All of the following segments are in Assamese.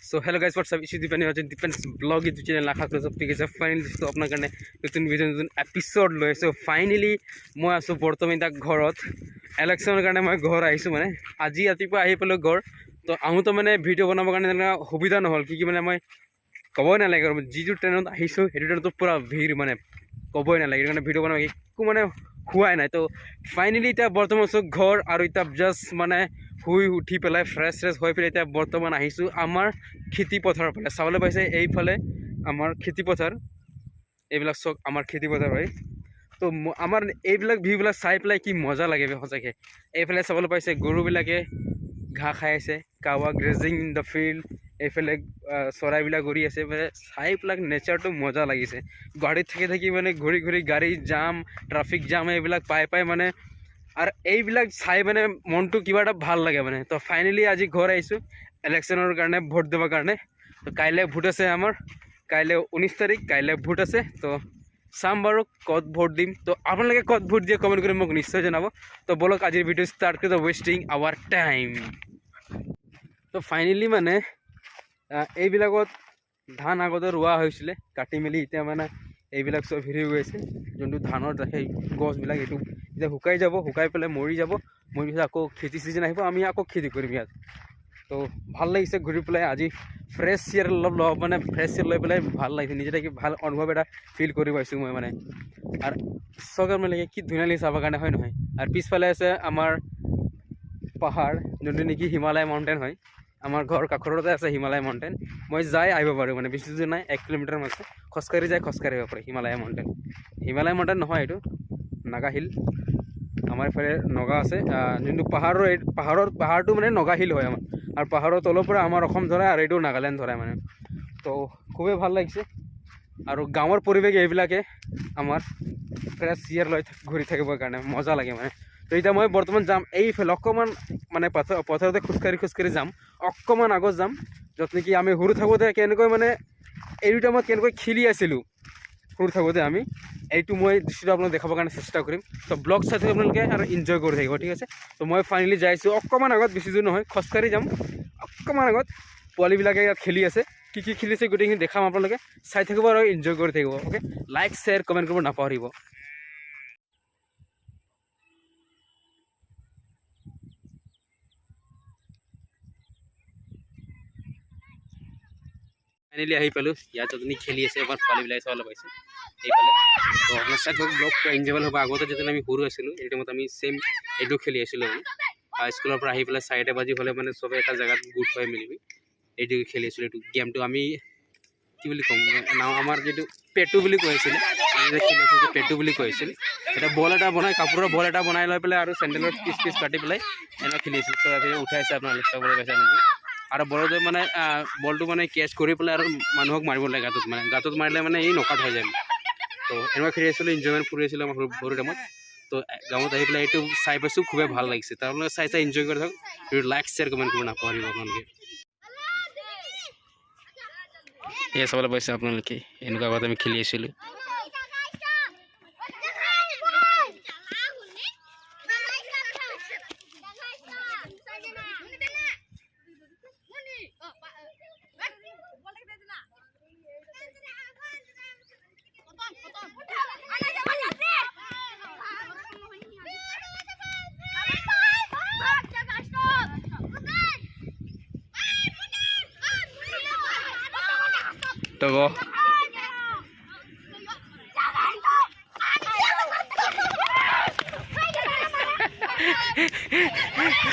सो हेलो गाइस व्हाट्सअप इशू दीपेन डिपेंड्स ब्लॉग यूट्यूब चैनल आशा करो सब ठीक है। फाइनली तो अपना कारण नतुन भिडिओ नतुन एपिसोड लो सो फाइनली मैं आसो बर्तमान तक घरत इलेक्शनर कारण मैं घर आईसो माने आज रातिपुवा आहि पालो घर तो आहोतो माने भिडिओ बनाब कारण सुविधा নহल कि माने मैं कबई नालागे जी ट्रेनत आहिसो हेतु ट्रेनतो पूरा भीड़ माने कबई नालागे कारण भिडिओ बनाब एकु माने हुआई ना तो फाइनली इतना बर्तमान सब घर और इतना जस्ट माने শুই উঠি পেলাই ফ্ৰেছ হৈ পেলাই এতিয়া বৰ্তমান আহিছোঁ আমাৰ খেতি পথাৰৰ ফালে চাবলৈ পাইছে এইফালে আমাৰ খেতি পথাৰ এইবিলাক চব আমাৰ খেতি পথাৰ হয় তো আমাৰ এইবিলাক ভিউবিলাক চাই পেলাই কি মজা লাগে সঁচাকৈ এইফালে চাবলৈ পাইছে গৰুবিলাকে ঘাঁহ খাই আছে kahwa grazing in the field এইফালে চৰাইবিলাক ঘূৰি আছে মানে চাই পেলাই নেচাৰটো মজা লাগিছে গাড়ীত থাকি থাকি মানে ঘূৰি ঘূৰি গাড়ী জাম ট্ৰাফিক জাম এইবিলাক পাই মানে और এইবিলাক চাই মানে মনটো কিবা এটা ভাল লাগে মানে তো ফাইনালি আজি ঘৰ আহিছোঁ ইলেকশ্যনৰ কাৰণে ভোট দেবৰ কাৰণে তো কাইলৈ ভোট আছে আমাৰ কাইলৈ 19 তাৰিখ কাইলৈ ভোট আছে তো চাম বাৰু ক'ত ভোট দিম তো আপোনালোকে ক'ত ভোট দিয়ে কমেণ্ট কৰি মোক নিশ্চয় জনাব তো বলক আজিৰ ভিডিঅ' ষ্টাৰ্ট কৰি ৱেষ্টিং আৱাৰ টাইম তো ফাইনালি মানে এইবিলাকত ধান আগতে ৰোৱা হৈছিলে কাটি মেলি এতিয়া মানে এইবিলাক চব হেৰি হৈ গৈছে যোনটো ধানৰ সেই গছবিলাক এইটো এতিয়া শুকাই যাব শুকাই পেলাই মৰি যাব মৰি পিছত আকৌ খেতি চিজন আহিব আমি আকৌ খেতি কৰিম ইয়াত তো ভাল লাগিছে ঘূৰি পেলাই আজি ফ্ৰেছ এয়াৰ অলপ মানে ফ্ৰেছ এয়াৰ লৈ পেলাই ভাল লাগিছে নিজে থাকি ভাল অনুভৱ এটা ফিল কৰি পাইছোঁ মই মানে আৰু চৰকাৰ মানে কি ধুনীয়া লাগিছে চাবৰ কাৰণে হয় নহয় আৰু পিছফালে আছে আমাৰ পাহাৰ যোনটো নেকি হিমালয় মাউণ্টেইন হয় আমাৰ ঘৰ কাষৰতে আছে হিমালয় মাউণ্টেইন মই যাই আহিব পাৰোঁ মানে বেছি দূৰ নাই 1 কিলোমিটাৰ মান আছে খোজকাঢ়ি যায় খোজকাঢ়ি আহিব পাৰোঁ হিমালয় মাউণ্টেইন নহয় এইটো নাগা হিল আমাৰ ইফালে নগা আছে যোনটো পাহাৰটো মানে নগা হিল হয় আমাৰ আৰু পাহাৰৰ তলৰ পৰা আমাৰ অসম ধৰে আৰু এইটো নাগালেণ্ড ধৰে মানে তো খুবেই ভাল লাগিছে আৰু গাঁৱৰ পৰিৱেশ এইবিলাকে আমাৰ ফ্ৰেছ এয়াৰ লৈ ঘূৰি থাকিবৰ কাৰণে মজা লাগে মানে তো এতিয়া মই বৰ্তমান যাম এইফালে অকণমান মানে পথাৰতে খোজকাঢ়ি যাম অকণমান আগত যাম য'ত নেকি আমি সৰু থাকোঁতে কেনেকৈ মানে এইটো টাইমত কেনেকৈ খেলি আছিলোঁ সৰু থাকোঁতে আমি এইটো মই দৃশ্যটো আপোনাক দেখাবৰ কাৰণে চেষ্টা কৰিম তো ব্লগ চাই থাকি আপোনালোকে আৰু এনজয় কৰি থাকিব ঠিক আছে তো মই ফাইনেলি যাই আছোঁ অকণমান আগত বেছি দূৰ নহয় খোজকাঢ়ি যাম অকণমান আগত পোৱালিবিলাকে ইয়াত খেলি আছে কি কি খেলিছে গোটেইখিনি দেখাম আপোনালোকে চাই থাকিব আৰু এনজয় কৰি থাকিব অ'কে লাইক শ্বেয়াৰ কমেণ্ট কৰিব নাপাহৰিব ফাইনেলি আহি পালোঁ ইয়াত যতনি খেলি আছে এবাৰ পোৱালিবিলাক চাবলৈ পাইছে এইফালে তো আপোনাৰ চাই থাকক ব্লগটো এনজয়েবল হ'ব আগতে যেতিয়া আমি সৰু আছিলোঁ এই টাইমত আমি ছেইম এইটো খেলি আছিলোঁ আমি স্কুলৰ পৰা আহি পেলাই 4টা বাজি হ'লে মানে চবে এটা জেগাত গোট হৈ মিলি এইটো খেলি আছিলোঁ এইটো গেমটো আমি কি বুলি ক'ম নাম আমাৰ যিটো পেটু বুলি কৈছিলে আমি যে খেলি আছিলোঁ পেটু বুলি কৈছিল এটা বল এটা বনাই কাপোৰৰ বল এটা বনাই লৈ পেলাই আৰু চেণ্ডেলৰ পিচ কাটি পেলাই এনেকৈ খেলি আছিলোঁ তো উঠাইছে আপোনালোকে চাবলৈ পাইছে নেকি আৰু বলটো মানে বলটো মানে কেচ কৰি পেলাই আৰু মানুহক মাৰিব লাগে গাঁতত মাৰিলে মানে এই নকাট হৈ যায় তো এনেকুৱা খেলি আছিলোঁ এনজয়মেণ্ট ফুৰি আছিলোঁ আমাৰ সৰু টাইমত তো গাঁৱত আহি পেলাই এইটো চাই পাইছোঁ খুবেই ভাল লাগিছে তাৰ মানে চাই এনজয় কৰি থাকক লাইক শ্বেয়াৰ কমেণ্ট কৰিব নাপাহৰিব আপোনালোকে এয়া চাবলৈ পাইছে আপোনালোকে এনেকুৱা আগত আমি খেলি আছিলোঁ তো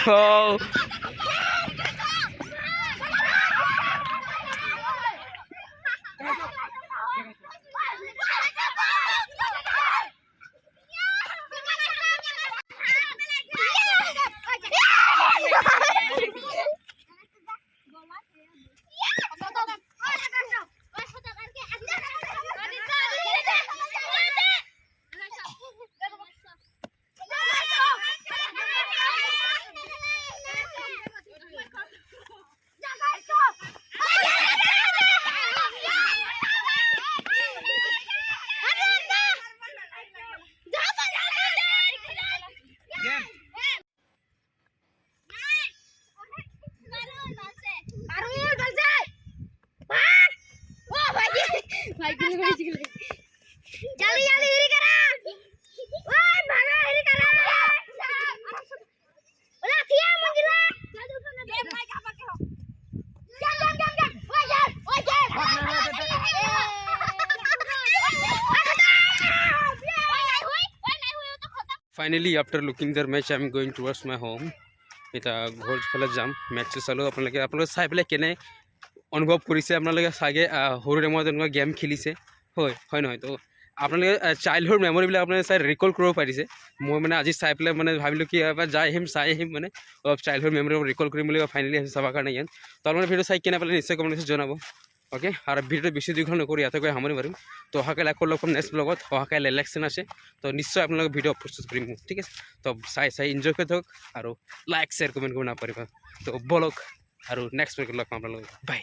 oh जल्दी जल्दी हेरी करा ओए भागा हेरी करा ओला थिया मंजिला गेम भाई कहां पर के हो गेम ओए Finally, after looking the match, I'm going towards my home. এটা ঘৰ ফালে যাম মেটচ চালোঁ আপোনালোকে চাই পেলাই কেনে অনুভৱ কৰিছে আপোনালোকে চাগে সৰু টাইমত এনেকুৱা গেম খেলিছে হয় নহয় তো আপোনালোকে চাইল্ডহুড মেমৰিবিলাক আপোনালোকে চাই ৰিকল কৰিব পাৰিছে মই মানে আজি চাই পেলাই মানে ভাবিলোঁ কি এবাৰ চাই আহিম মানে অলপ চাইল্ডহুড মেমৰি ৰিকল কৰিম বুলি ফাইনেলি আহিছোঁ চাবৰ কাৰণে ইয়াত তো আপোনালোকে ভিডিঅ' চাই কেনে পেলাই নিশ্চয় কমেণ্ট জনাব অ'কে আৰু ভিডিঅ'টো বেছি দীঘল নকৰি ইয়াতে গৈ সামৰি মাৰিম তো অহাকালি আকৌ লগ পাম নেক্সট ব্লগত অহাকালি ইলেকশ্যন আছে তো নিশ্চয় আপোনালোকে ভিডিঅ' প্ৰস্তুত কৰিম ঠিক আছে তো চাই এনজয় কৰি থাকক আৰু লাইক শ্বেয়াৰ কমেণ্ট কৰিব নাপাৰিব তো বলক আৰু নেক্সট ব্লগত লগ পাম আপোনালোকক বাই